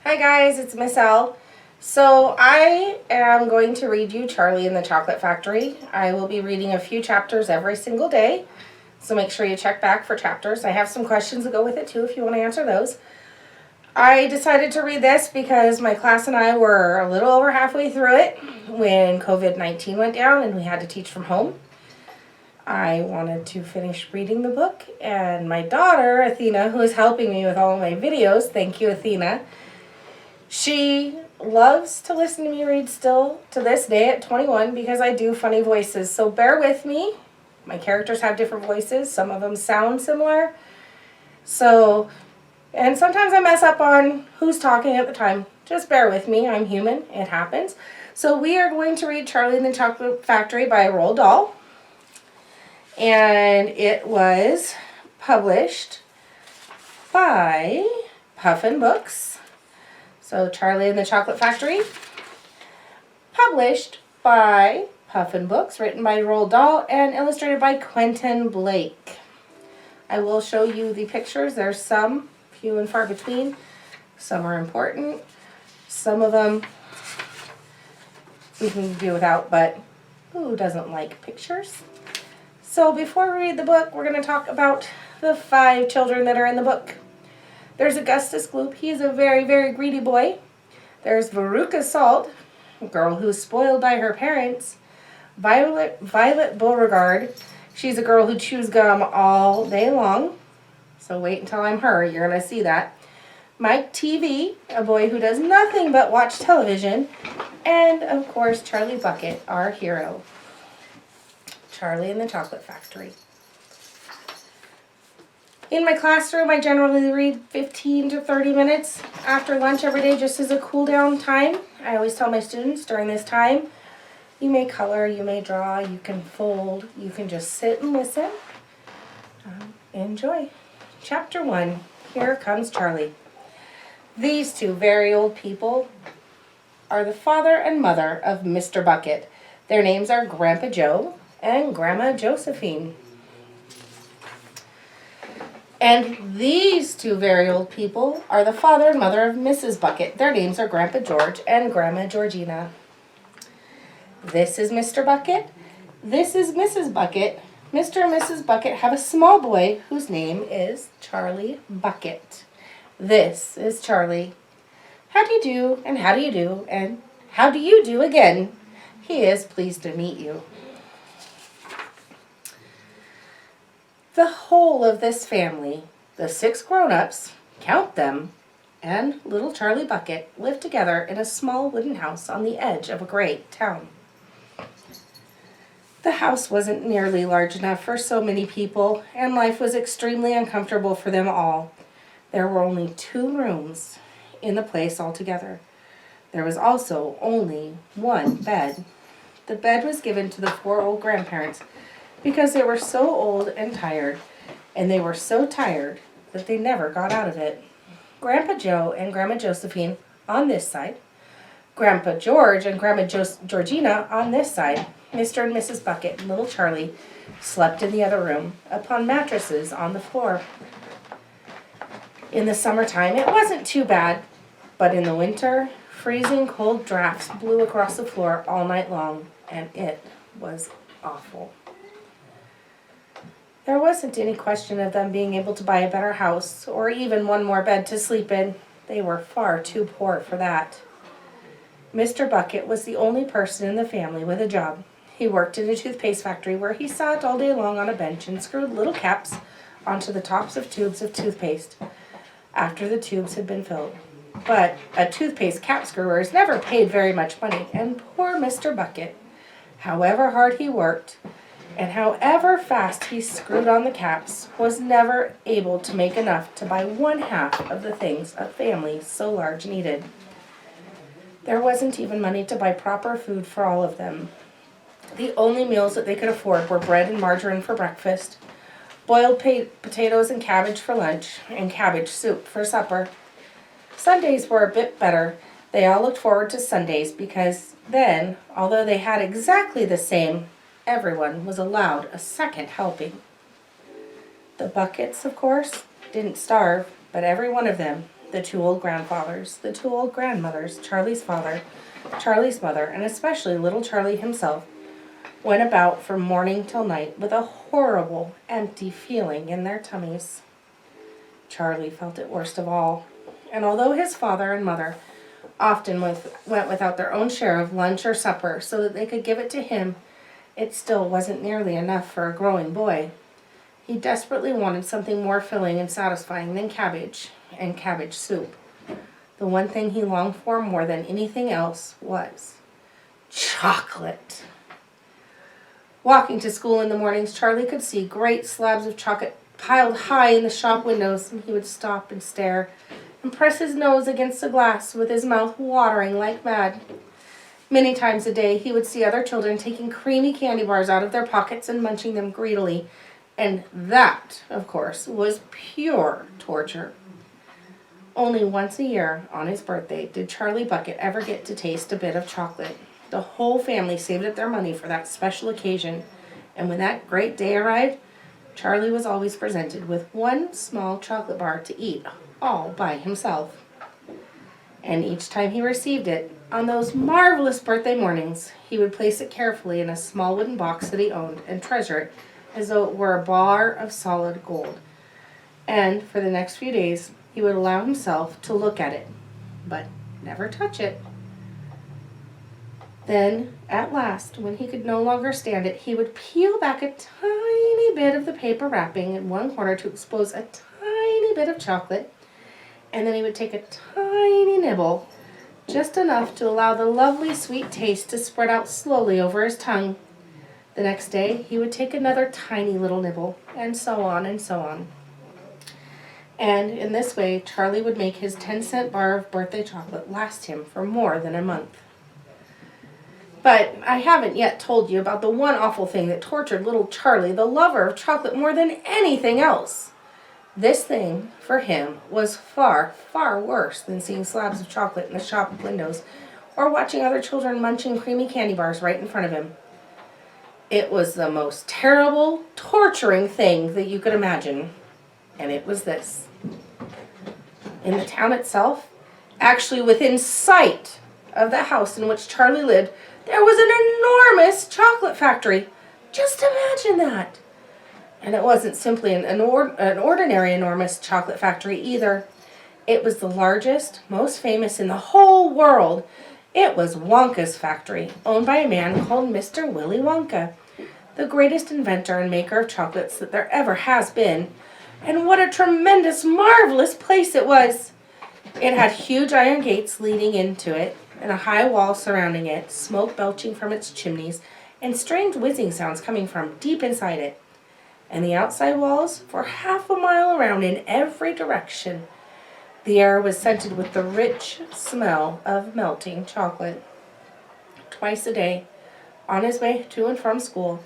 Hi guys, it's Miss L. So I am going to read you Charlie and the Chocolate Factory. I will be reading a few chapters every single day, so make sure you check back for chapters. I have some questions to go with it too if you want to answer those. I decided to read this because my class and I were a little over halfway through it when COVID-19 went down and we had to teach from home. I wanted to finish reading the book, and my daughter, Athena, who is helping me with all of my videos, thank you, Athena, she loves to listen to me read still to this day at 21 because I do funny voices. So bear with me. My characters have different voices. Some of them sound similar. And sometimes I mess up on who's talking at the time. Just bear with me. I'm human. It happens. So we are going to read Charlie and the Chocolate Factory by Roald Dahl. And it was published by Puffin Books. So Charlie and the Chocolate Factory, published by Puffin Books, written by Roald Dahl, and illustrated by Quentin Blake. I will show you the pictures. There's some, few and far between. Some are important. Some of them we can do without, but who doesn't like pictures? So before we read the book, we're going to talk about the 5 children that are in the book. There's Augustus Gloop. He's a very, very greedy boy. There's Veruca Salt, a girl who's spoiled by her parents. Violet Beauregard. She's a girl who chews gum all day long. So wait until I'm her. You're going to see that. Mike TV, a boy who does nothing but watch television. And, of course, Charlie Bucket, our hero. Charlie and the Chocolate Factory. In my classroom, I generally read 15 to 30 minutes after lunch every day just as a cool down time. I always tell my students during this time, you may color, you may draw, you can fold, you can just sit and listen. Enjoy. Chapter 1, Here Comes Charlie. These 2 very old people are the father and mother of Mr. Bucket. Their names are Grandpa Joe and Grandma Josephine. And these 2 very old people are the father and mother of Mrs. Bucket. Their names are Grandpa George and Grandma Georgina. This is Mr. Bucket. This is Mrs. Bucket. Mr. and Mrs. Bucket have a small boy whose name is Charlie Bucket. This is Charlie. How do you do, and how do you do, and how do you do again? He is pleased to meet you. The whole of this family, the 6 grown-ups, count them, and little Charlie Bucket live together in a small wooden house on the edge of a great town. The house wasn't nearly large enough for so many people, and life was extremely uncomfortable for them all. There were only 2 rooms in the place altogether. There was also only 1 bed. The bed was given to the 4 old grandparents because they were so old and tired, and they were so tired that they never got out of it. Grandpa Joe and Grandma Josephine on this side, Grandpa George and Grandma Georgina on this side. Mr. and Mrs. Bucket and little Charlie slept in the other room upon mattresses on the floor. In the summertime, it wasn't too bad, but in the winter, freezing cold drafts blew across the floor all night long, and it was awful. There wasn't any question of them being able to buy a better house or even 1 more bed to sleep in. They were far too poor for that. Mr. Bucket was the only person in the family with a job. He worked in a toothpaste factory where he sat all day long on a bench and screwed little caps onto the tops of tubes of toothpaste after the tubes had been filled. But a toothpaste cap screwer is never paid very much money, and poor Mr. Bucket, however hard he worked, and however fast he screwed on the caps, was never able to make enough to buy 1/2 of the things a family so large needed. There wasn't even money to buy proper food for all of them. The only meals that they could afford were bread and margarine for breakfast, boiled potatoes and cabbage for lunch, and cabbage soup for supper. Sundays were a bit better. They all looked forward to Sundays because then, although they had exactly the same, everyone was allowed a second helping. The Buckets, of course, didn't starve, but every one of them the two old grandfathers, the two old grandmothers, Charlie's father, Charlie's mother, and especially little Charlie himself, went about from morning till night with a horrible, empty feeling in their tummies. Charlie felt it worst of all, and although his father and mother often went without their own share of lunch or supper so that they could give it to him, it still wasn't nearly enough for a growing boy. He desperately wanted something more filling and satisfying than cabbage and cabbage soup. The one thing he longed for more than anything else was chocolate. Walking to school in the mornings, Charlie could see great slabs of chocolate piled high in the shop windows, and he would stop and stare and press his nose against the glass with his mouth watering like mad. Many times a day he would see other children taking creamy candy bars out of their pockets and munching them greedily, and that, of course, was pure torture. Only once a year, on his birthday, did Charlie Bucket ever get to taste a bit of chocolate. The whole family saved up their money for that special occasion, and when that great day arrived, Charlie was always presented with one small chocolate bar to eat all by himself. And each time he received it, on those marvelous birthday mornings, he would place it carefully in a small wooden box that he owned and treasure it as though it were a bar of solid gold. And for the next few days, he would allow himself to look at it, but never touch it. Then, at last, when he could no longer stand it, he would peel back a tiny bit of the paper wrapping in one corner to expose a tiny bit of chocolate, and then he would take a tiny nibble, just enough to allow the lovely sweet taste to spread out slowly over his tongue. The next day, he would take another tiny little nibble, and so on and so on. And in this way, Charlie would make his 10-cent bar of birthday chocolate last him for more than a month. But I haven't yet told you about the one awful thing that tortured little Charlie, the lover of chocolate, more than anything else. This thing, for him, was far, far worse than seeing slabs of chocolate in the shop windows or watching other children munching creamy candy bars right in front of him. It was the most terrible, torturing thing that you could imagine. And it was this. In the town itself, actually within sight of the house in which Charlie lived, there was an enormous chocolate factory. Just imagine that. And it wasn't simply an ordinary enormous chocolate factory either. It was the largest, most famous in the whole world. It was Wonka's factory, owned by a man called Mr. Willy Wonka, the greatest inventor and maker of chocolates that there ever has been. And what a tremendous, marvelous place it was! It had huge iron gates leading into it, and a high wall surrounding it, smoke belching from its chimneys, and strange whizzing sounds coming from deep inside it. And the outside walls for half a mile around in every direction. The air was scented with the rich smell of melting chocolate. Twice a day, on his way to and from school,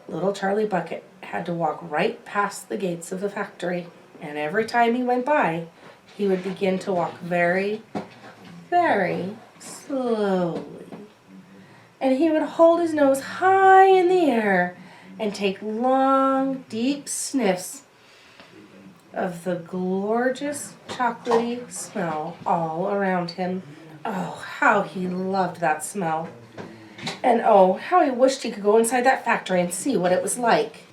little Charlie Bucket had to walk right past the gates of the factory, and every time he went by, he would begin to walk very, very slowly. And he would hold his nose high in the air and take long, deep sniffs of the gorgeous chocolatey smell all around him. Oh, how he loved that smell. And oh, how he wished he could go inside that factory and see what it was like.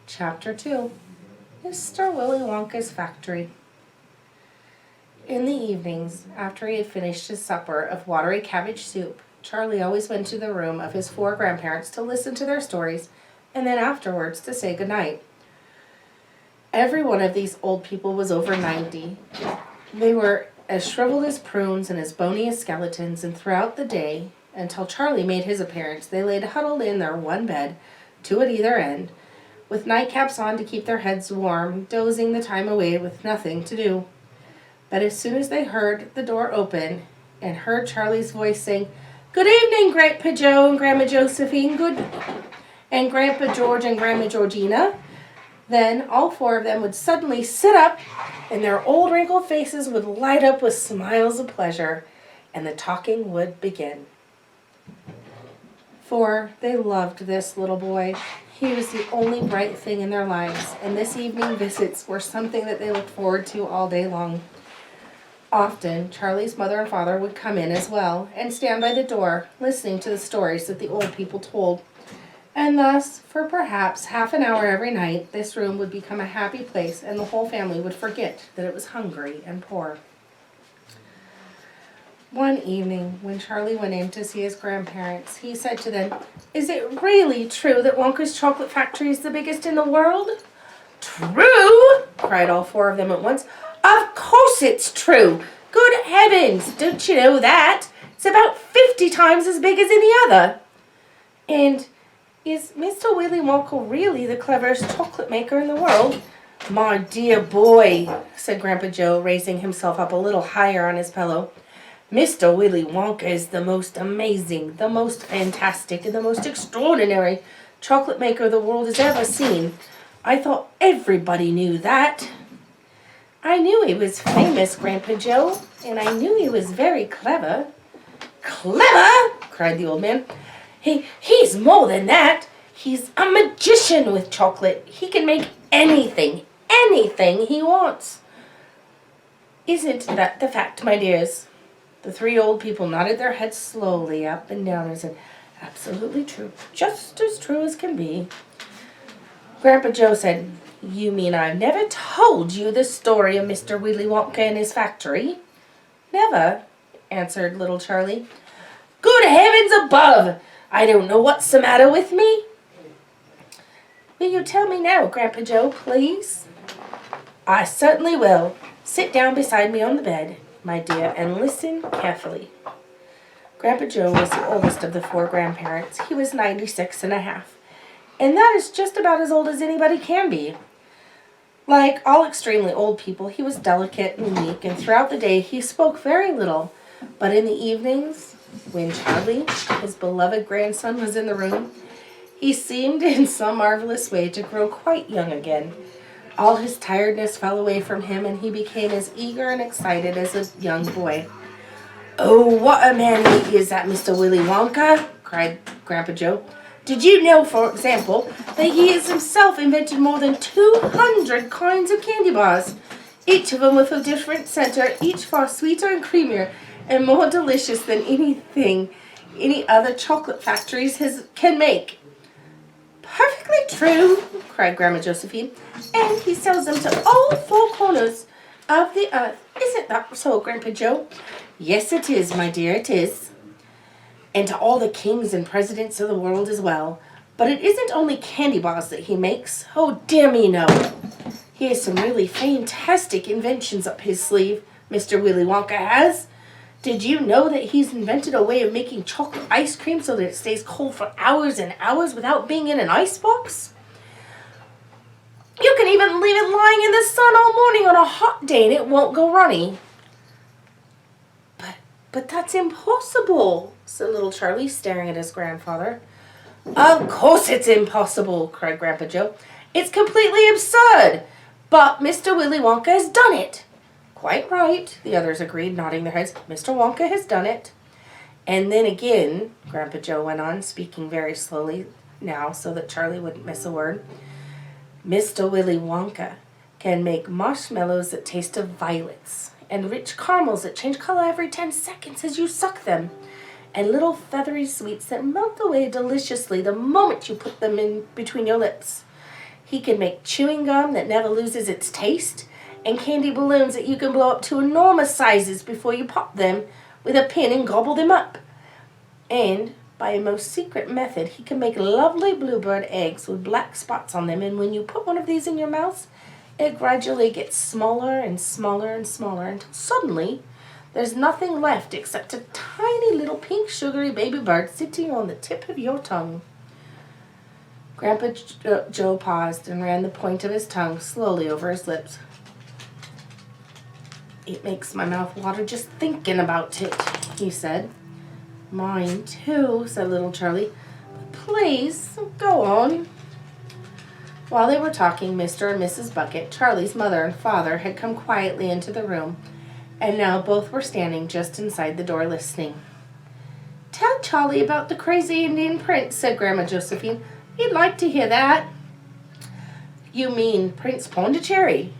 Chapter 2. Mr. Willy Wonka's Factory. In the evenings, after he had finished his supper of watery cabbage soup, Charlie always went to the room of his 4 grandparents to listen to their stories, and then afterwards to say goodnight. Every one of these old people was over 90. They were as shriveled as prunes and as bony as skeletons, and throughout the day, until Charlie made his appearance, they laid huddled in their one bed, 2 at either end, with nightcaps on to keep their heads warm, dozing the time away with nothing to do. But as soon as they heard the door open and heard Charlie's voice saying, "Good evening, Grandpa Joe and Grandma Josephine, and Grandpa George and Grandma Georgina," then all 4 of them would suddenly sit up, and their old wrinkled faces would light up with smiles of pleasure, and the talking would begin. For they loved this little boy. He was the only bright thing in their lives, and this evening visits were something that they looked forward to all day long. Often, Charlie's mother and father would come in as well and stand by the door, listening to the stories that the old people told. And thus, for perhaps half an hour every night, this room would become a happy place and the whole family would forget that it was hungry and poor. One evening, when Charlie went in to see his grandparents, he said to them, "Is it really true that Wonka's chocolate factory is the biggest in the world?" "True?" cried all four of them at once. "Of course it's true. Good heavens, don't you know that? It's about 50 times as big as any other." "And is Mr. Willy Wonka really the cleverest chocolate maker in the world?" "My dear boy," said Grandpa Joe, raising himself up a little higher on his pillow, "Mr. Willy Wonka is the most amazing, the most fantastic, and the most extraordinary chocolate maker the world has ever seen. I thought everybody knew that." "I knew he was famous, Grandpa Joe, and I knew he was very clever." "Clever?" cried the old man. He's more than that. He's a magician with chocolate. He can make anything he wants." "Isn't that the fact, my dears?" The three old people nodded their heads slowly up and down and said, "Absolutely true. Just as true as can be." Grandpa Joe said, "You mean I've never told you the story of Mr. Willy Wonka and his factory?" "Never," answered little Charlie. "Good heavens above! I don't know what's the matter with me." "Will you tell me now, Grandpa Joe, please?" "I certainly will. Sit down beside me on the bed, my dear, and listen carefully." Grandpa Joe was the oldest of the four grandparents. He was 96 and a half, and that is just about as old as anybody can be. Like all extremely old people, he was delicate and weak, and throughout the day he spoke very little. But in the evenings, when Charlie, his beloved grandson, was in the room, he seemed in some marvelous way to grow quite young again. All his tiredness fell away from him, and he became as eager and excited as a young boy. "Oh, what a man he is, that Mr. Willy Wonka!" cried Grandpa Joe. "Did you know, for example, that he has himself invented more than 200 kinds of candy bars, each of them with a different center, each far sweeter and creamier and more delicious than anything any other chocolate factories can make?" "Perfectly true," cried Grandma Josephine. "And he sells them to all four corners of the earth. Isn't that so, Grandpa Joe?" "Yes, it is, my dear, it is. And to all the kings and presidents of the world as well. But it isn't only candy bars that he makes. Oh, dear me, no. He has some really fantastic inventions up his sleeve, Mr. Willy Wonka has. Did you know that he's invented a way of making chocolate ice cream so that it stays cold for hours and hours without being in an icebox? You can even leave it lying in the sun all morning on a hot day and it won't go runny." But that's impossible," said little Charlie, staring at his grandfather. "Of course it's impossible," cried Grandpa Joe. "It's completely absurd. But Mr. Willy Wonka has done it." "Quite right," the others agreed, nodding their heads. "Mr. Wonka has done it." "And then again," Grandpa Joe went on, speaking very slowly now so that Charlie wouldn't miss a word, "Mr. Willy Wonka can make marshmallows that taste of violets, and rich caramels that change color every 10 seconds as you suck them, and little feathery sweets that melt away deliciously the moment you put them in between your lips. He can make chewing gum that never loses its taste, and candy balloons that you can blow up to enormous sizes before you pop them with a pin and gobble them up. And by a most secret method, he can make lovely bluebird eggs with black spots on them, and when you put one of these in your mouth, it gradually gets smaller and smaller and smaller until suddenly there's nothing left except a tiny little pink sugary baby bird sitting on the tip of your tongue." Grandpa Joe paused and ran the point of his tongue slowly over his lips. "It makes my mouth water just thinking about it," he said. "Mine too," said little Charlie. "But please, go on." While they were talking, Mr. and Mrs. Bucket, Charlie's mother and father, had come quietly into the room, and now both were standing just inside the door listening. "Tell Charlie about the crazy Indian prince," said Grandma Josephine. "He'd like to hear that." "You mean Prince Pondicherry?"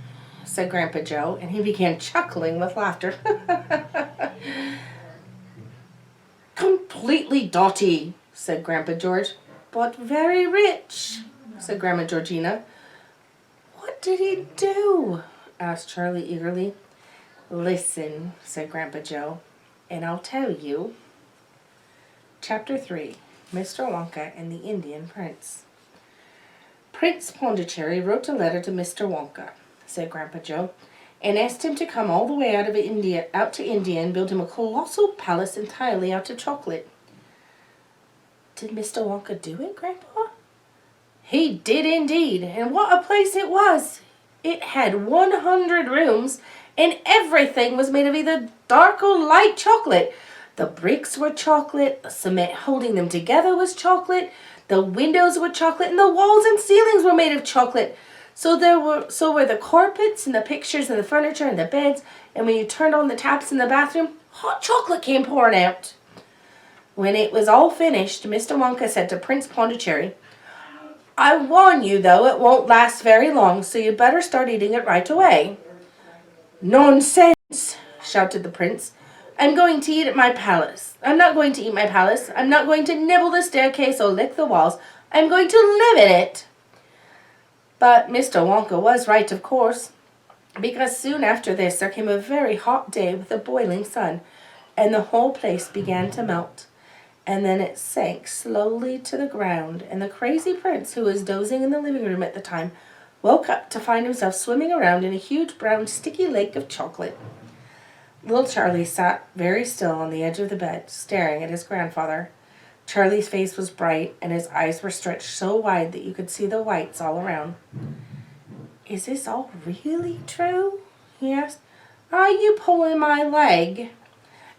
said Grandpa Joe, and he began chuckling with laughter. Completely dotty, said Grandpa George. But very rich, said Grandma Georgina. What did he do? Asked Charlie eagerly. Listen, said Grandpa Joe, and I'll tell you. Chapter 3, Mr. Wonka and the Indian Prince. Prince Pondicherry wrote a letter to Mr. Wonka, said Grandpa Joe, and asked him to come all the way out to India and build him a colossal palace entirely out of chocolate. Did Mr. Wonka do it, Grandpa? He did indeed, and what a place it was! It had 100 rooms, and everything was made of either dark or light chocolate. The bricks were chocolate, the cement holding them together was chocolate, the windows were chocolate, and the walls and ceilings were made of chocolate. So were the carpets and the pictures and the furniture and the beds, and when you turned on the taps in the bathroom, hot chocolate came pouring out. When it was all finished, Mr. Wonka said to Prince Pondicherry, I warn you, though, it won't last very long, so you'd better start eating it right away. Nonsense, shouted the prince. I'm going to eat at my palace. I'm not going to eat my palace. I'm not going to nibble the staircase or lick the walls. I'm going to live in it. But Mr. Wonka was right, of course, because soon after this there came a very hot day with a boiling sun, and the whole place began to melt. And then it sank slowly to the ground, and the crazy prince, who was dozing in the living room at the time, woke up to find himself swimming around in a huge brown sticky lake of chocolate. Little Charlie sat very still on the edge of the bed, staring at his grandfather. Charlie's face was bright, and his eyes were stretched so wide that you could see the whites all around. Is this all really true? He asked. Are you pulling my leg?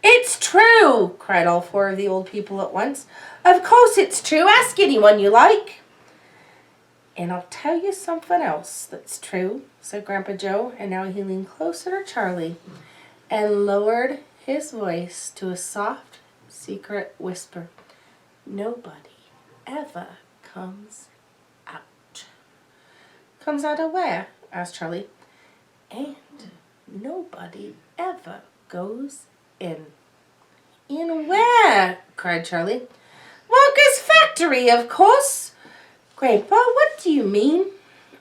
It's true, cried all 4 of the old people at once. Of course it's true. Ask anyone you like. And I'll tell you something else that's true, said Grandpa Joe, and now he leaned closer to Charlie and lowered his voice to a soft, secret whisper. Nobody ever comes out. Comes out of where? Asked Charlie. And nobody ever goes in. In where? Cried Charlie. Wonka's factory, of course. Grandpa, what do you mean?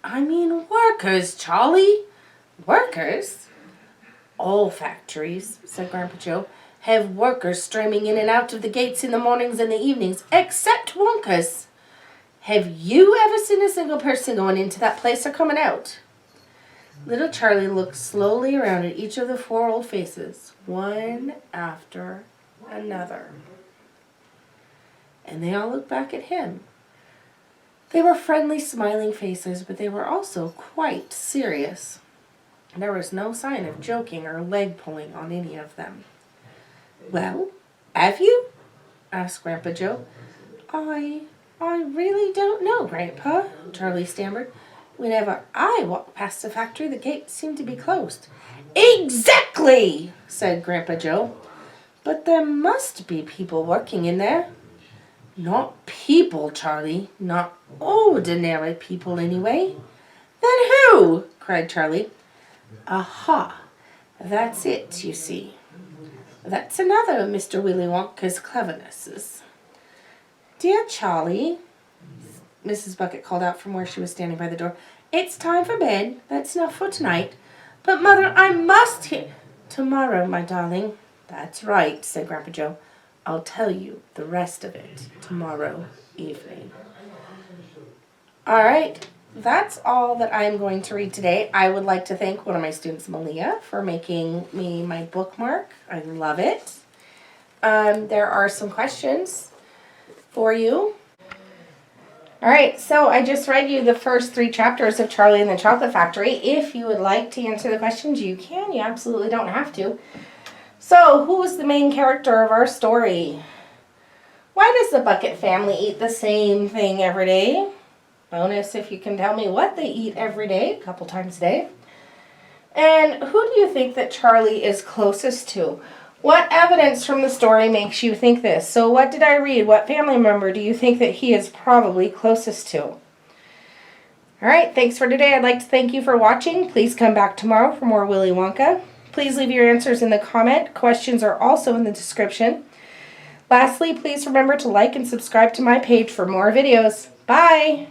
I mean workers, Charlie. Workers? All factories, said Grandpa Joe, have workers streaming in and out of the gates in the mornings and the evenings, except Wonka's. Have you ever seen a single person going into that place or coming out? Little Charlie looked slowly around at each of the 4 old faces, one after another. And they all looked back at him. They were friendly, smiling faces, but they were also quite serious. There was no sign of joking or leg pulling on any of them. Well, have you? Asked Grandpa Joe. I really don't know, Grandpa, Charlie stammered. Whenever I walk past the factory, the gates seem to be closed. Exactly, said Grandpa Joe. But there must be people working in there. Not people, Charlie. Not ordinary people, anyway. Then who? Cried Charlie. Aha, that's it, you see. That's another of Mr. Willy Wonka's clevernesses. Dear Charlie, Mrs. Bucket called out from where she was standing by the door. It's time for bed. That's enough for tonight. But, Mother, I must hear. Tomorrow, my darling. That's right, said Grandpa Joe. I'll tell you the rest of it tomorrow evening. All right, that's all that I'm going to read today. I would like to thank one of my students, Malia, for making me my bookmark. I love it. There are some questions for you. All right, so I just read you the first 3 chapters of Charlie and the Chocolate Factory. If you would like to answer the questions, you can. You absolutely don't have to. So, who is the main character of our story? Why does the Bucket family eat the same thing every day? Bonus if you can tell me what they eat every day, a couple times a day. And who do you think that Charlie is closest to? What evidence from the story makes you think this? So what did I read? What family member do you think that he is probably closest to? All right, thanks for today. I'd like to thank you for watching. Please come back tomorrow for more Willy Wonka. Please leave your answers in the comment. Questions are also in the description. Lastly, please remember to like and subscribe to my page for more videos. Bye!